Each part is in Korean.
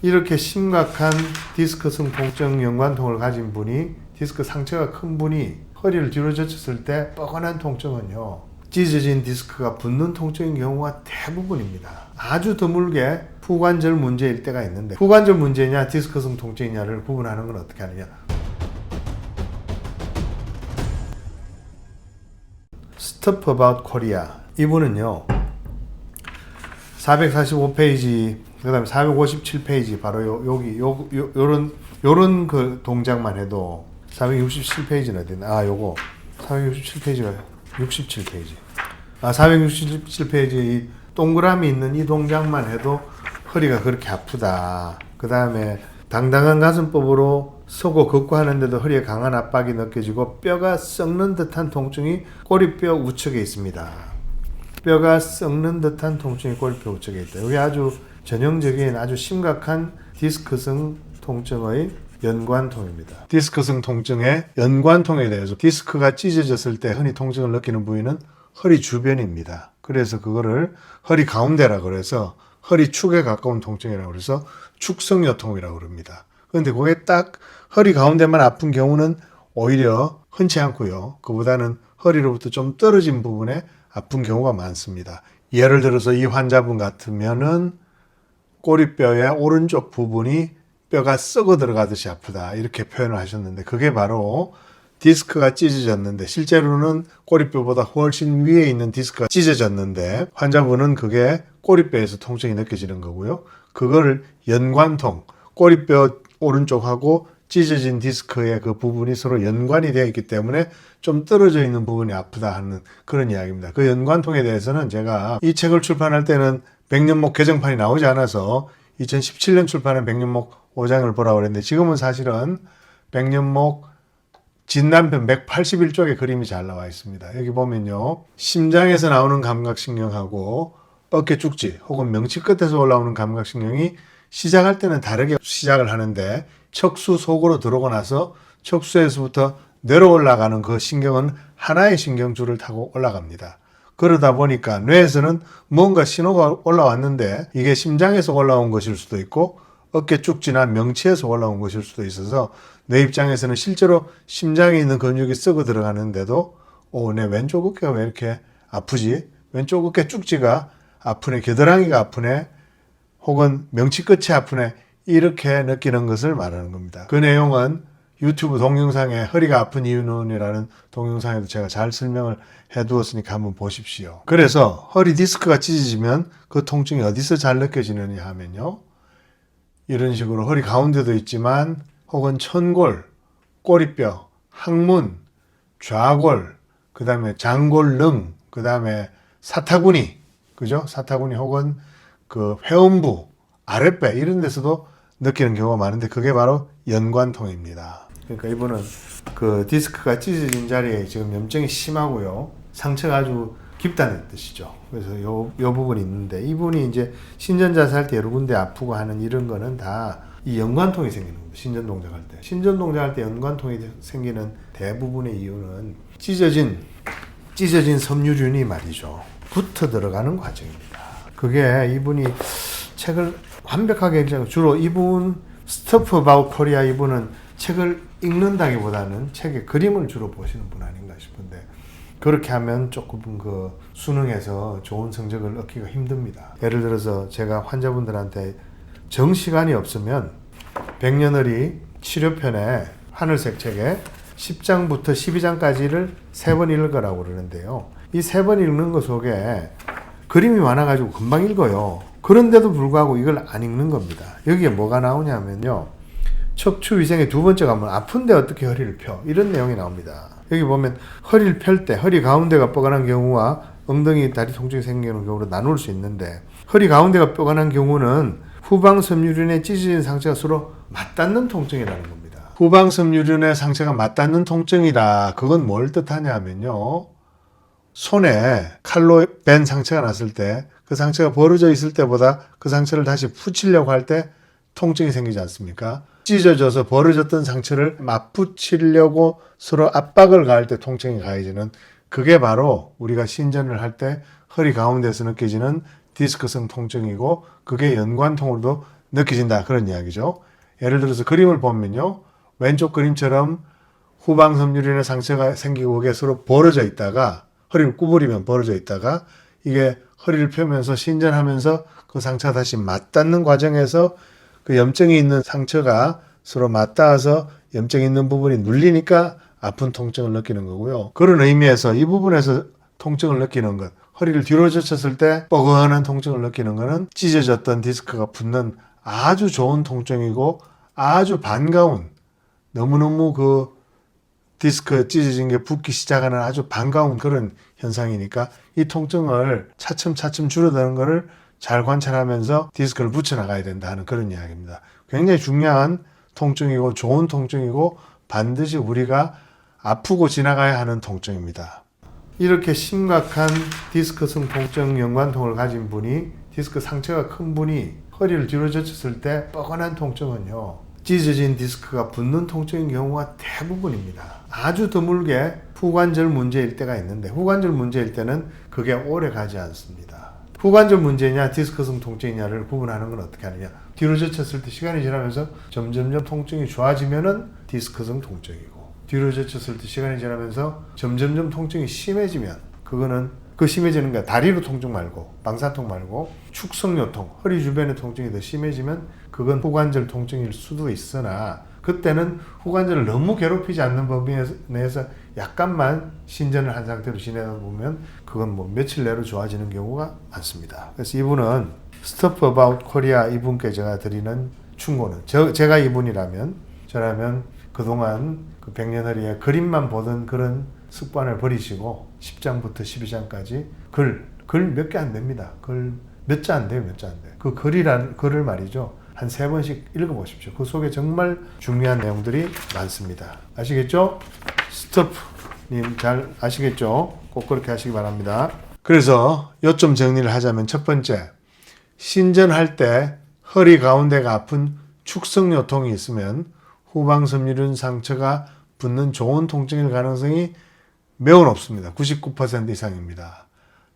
이렇게 심각한 디스크성 통증 연관통을 가진 분이, 디스크 상처가 큰 분이 허리를 뒤로 젖혔을 때 뻐근한 통증은요, 찢어진 디스크가 붙는 통증인 경우가 대부분입니다. 아주 드물게 후관절 문제일 때가 있는데, 후관절 문제냐 디스크성 통증이냐를 구분하는 건 어떻게 하느냐. Stuff About Korea, 이분은요 445페이지 그 다음에 457페이지 바로 요런 그 동작만 해도 467페이지는 어디나, 요거 467페이지가 67페이지. 467페이지 이 동그라미 있는 이 동작만 해도 허리가 그렇게 아프다. 그 다음에 당당한 가슴법으로 서고 걷고 하는데도 허리에 강한 압박이 느껴지고 뼈가 썩는 듯한 통증이 꼬리뼈 우측에 있습니다. 뼈가 썩는 듯한 통증이 꼬리뼈 우측에 있다. 여기 아주 전형적인 아주 심각한 디스크성 통증의 연관통입니다. 디스크성 통증의 연관통에 대해서, 디스크가 찢어졌을 때 흔히 통증을 느끼는 부위는 허리 주변입니다. 그래서 그거를 허리 가운데라 그래서 허리 축에 가까운 통증이라고 그래서 축성요통이라고 그럽니다. 그런데 그게 딱 허리 가운데만 아픈 경우는 오히려 흔치 않고요. 그보다는 허리로부터 좀 떨어진 부분에 아픈 경우가 많습니다. 예를 들어서 이 환자분 같으면은 꼬리뼈의 오른쪽 부분이 뼈가 썩어 들어가듯이 아프다, 이렇게 표현을 하셨는데, 그게 바로 디스크가 찢어졌는데, 실제로는 꼬리뼈보다 훨씬 위에 있는 디스크가 찢어졌는데 환자분은 그게 꼬리뼈에서 통증이 느껴지는 거고요. 그거를 연관통, 꼬리뼈 오른쪽하고 찢어진 디스크의 그 부분이 서로 연관이 되어 있기 때문에 좀 떨어져 있는 부분이 아프다 하는 그런 이야기입니다. 그 연관통에 대해서는 제가 이 책을 출판할 때는 백년목 개정판이 나오지 않아서 2017년 출판한 백년목 5장을 보라고 그랬는데, 지금은 사실은 백년목 진단편 181쪽에 그림이 잘 나와 있습니다. 여기 보면요, 심장에서 나오는 감각신경하고 어깨 쭉지 혹은 명치 끝에서 올라오는 감각신경이 시작할 때는 다르게 시작을 하는데, 척수 속으로 들어오고 나서 척수에서부터 내려 올라가는 그 신경은 하나의 신경줄을 타고 올라갑니다. 그러다 보니까 뇌에서는 뭔가 신호가 올라왔는데 이게 심장에서 올라온 것일 수도 있고 어깨 쭉지나 명치에서 올라온 것일 수도 있어서 내 입장에서는 실제로 심장에 있는 근육이 썩어 들어가는데도 내 왼쪽 어깨가 왜 이렇게 아프지? 왼쪽 어깨 쭉지가 아프네, 겨드랑이가 아프네, 혹은 명치 끝이 아프네, 이렇게 느끼는 것을 말하는 겁니다. 그 내용은 유튜브 동영상에 허리가 아픈 이유는 이라는 동영상에도 제가 잘 설명을 해두었으니까 한번 보십시오. 그래서 허리 디스크가 찢어지면 그 통증이 어디서 잘 느껴지느냐 하면요, 이런 식으로 허리 가운데도 있지만 혹은 천골, 꼬리뼈, 항문, 좌골, 그 다음에 장골능, 그 다음에 사타구니, 그죠? 사타구니 혹은 그 회음부, 아랫배 이런 데서도 느끼는 경우가 많은데, 그게 바로 연관통입니다. 그러니까 이분은 그 디스크가 찢어진 자리에 지금 염증이 심하고요, 상처가 아주 깊다는 뜻이죠. 그래서 요 부분이 있는데, 이분이 이제 신전 자세할 때 여러 군데 아프고 하는 이런 거는 다 이 연관통이 생기는 겁니다. 신전 동작할 때. 신전 동작할 때 연관통이 생기는 대부분의 이유는 찢어진 섬유륜이 말이죠, 붙어 들어가는 과정입니다. 그게 이분이 책을 완벽하게 읽자고, 주로 이분 Stuff About Korea 이분은 책을 읽는다기보다는 책의 그림을 주로 보시는 분 아닌가 싶은데, 그렇게 하면 조금 그 수능에서 좋은 성적을 얻기가 힘듭니다. 예를 들어서 제가 환자분들한테 정시간이 없으면 백년허리 치료편에 하늘색 책에 10장부터 12장까지를 3번 읽으라고 그러는데요, 이 3번 읽는 것 속에 그림이 많아가지고 금방 읽어요. 그런데도 불구하고 이걸 안 읽는 겁니다. 여기에 뭐가 나오냐면요, 척추 위생의 두 번째 관문, 아픈데 어떻게 허리를 펴, 이런 내용이 나옵니다. 여기 보면 허리를 펼 때 허리 가운데가 뻐근한 경우와 엉덩이 다리 통증이 생기는 경우로 나눌 수 있는데, 허리 가운데가 뻐근한 경우는 후방 섬유륜의 찢어진 상처가 서로 맞닿는 통증이라는 겁니다. 후방 섬유륜의 상처가 맞닿는 통증이다. 그건 뭘 뜻하냐면요, 손에 칼로 벤 상처가 났을 때 그 상처가 벌어져 있을 때보다 그 상처를 다시 붙이려고 할 때 통증이 생기지 않습니까? 찢어져서 벌어졌던 상처를 맞붙이려고 서로 압박을 가할 때 통증이 가해지는, 그게 바로 우리가 신전을 할 때 허리 가운데서 느껴지는 디스크성 통증이고, 그게 연관통으로도 느껴진다. 그런 이야기죠. 예를 들어서 그림을 보면요. 왼쪽 그림처럼 후방 섬유륜의 상처가 생기고 그게 서로 벌어져 있다가 허리를 구부리면 벌어져 있다가 이게 허리를 펴면서 신전하면서 그 상처가 다시 맞닿는 과정에서 그 염증이 있는 상처가 서로 맞닿아서 염증이 있는 부분이 눌리니까 아픈 통증을 느끼는 거고요. 그런 의미에서 이 부분에서 통증을 느끼는 것, 허리를 뒤로 젖혔을 때 뻐근한 통증을 느끼는 것은 찢어졌던 디스크가 붙는 아주 좋은 통증이고 아주 반가운, 너무너무 그 디스크 찢어진 게 붓기 시작하는 아주 반가운 그런 현상이니까 이 통증을 차츰차츰 줄어드는 것을 잘 관찰하면서 디스크를 붙여나가야 된다 하는 그런 이야기입니다. 굉장히 중요한 통증이고 좋은 통증이고 반드시 우리가 아프고 지나가야 하는 통증입니다. 이렇게 심각한 디스크성 통증 연관통을 가진 분이, 디스크 상처가 큰 분이 허리를 뒤로 젖혔을 때 뻐근한 통증은요, 찢어진 디스크가 붙는 통증인 경우가 대부분입니다. 아주 드물게 후관절 문제일 때가 있는데, 후관절 문제일 때는 그게 오래 가지 않습니다. 후관절 문제냐 디스크성 통증이냐를 구분하는 건 어떻게 하느냐, 뒤로 젖혔을 때 시간이 지나면서 점점점 통증이 좋아지면은 디스크성 통증이고, 뒤로 젖혔을 때 시간이 지나면서 점점점 통증이 심해지면 그거는 그 심해지는 게 다리로 통증 말고 방사통 말고 축성요통, 허리 주변의 통증이 더 심해지면 그건 후관절 통증일 수도 있으나 그때는 후관절을 너무 괴롭히지 않는 범위 내에서 약간만 신전을 한 상태로 지내다 보면 그건 뭐 며칠 내로 좋아지는 경우가 많습니다. 그래서 이분은 Stuff About Korea 이분께 제가 드리는 충고는, 제가 이분이라면, 저라면 그동안 그 백년허리의 그림만 보던 그런 습관을 버리시고 10장부터 12장까지 글 몇 개 안 됩니다. 글 몇 자 안 돼요. 몇 자 안 돼요. 그 글을 말이죠. 한 3번씩 읽어보십시오. 그 속에 정말 중요한 내용들이 많습니다. 아시겠죠? 스토프님 잘 아시겠죠? 꼭 그렇게 하시기 바랍니다. 그래서 요점 정리를 하자면 첫 번째, 신전할 때 허리 가운데가 아픈 축성요통이 있으면 후방섬유륜 상처가 붙는 좋은 통증일 가능성이 매우 높습니다. 99% 이상입니다.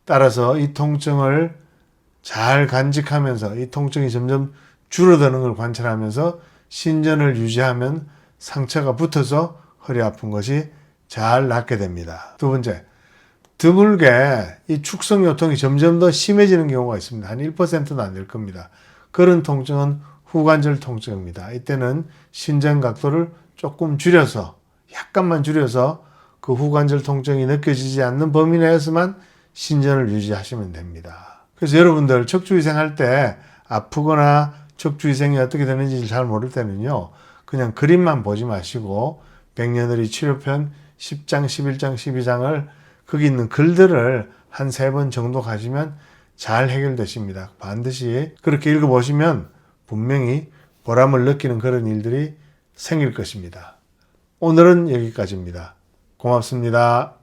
따라서 이 통증을 잘 간직하면서 이 통증이 점점 줄어드는 걸 관찰하면서 신전을 유지하면 상처가 붙어서 허리 아픈 것이 잘 낫게 됩니다. 두 번째, 드물게 이 축성요통이 점점 더 심해지는 경우가 있습니다. 한 1%도 안 될 겁니다. 그런 통증은 후관절 통증입니다. 이때는 신전 각도를 조금 줄여서, 약간만 줄여서 그 후관절 통증이 느껴지지 않는 범위 내에서만 신전을 유지하시면 됩니다. 그래서 여러분들 척추위생 할 때 아프거나 척추위생이 어떻게 되는지 잘 모를 때는요, 그냥 그림만 보지 마시고 백년허리 치료편 10장, 11장, 12장을 거기 있는 글들을 한 3번 정도 가시면 잘 해결되십니다. 반드시 그렇게 읽어보시면 분명히 보람을 느끼는 그런 일들이 생길 것입니다. 오늘은 여기까지입니다. 고맙습니다.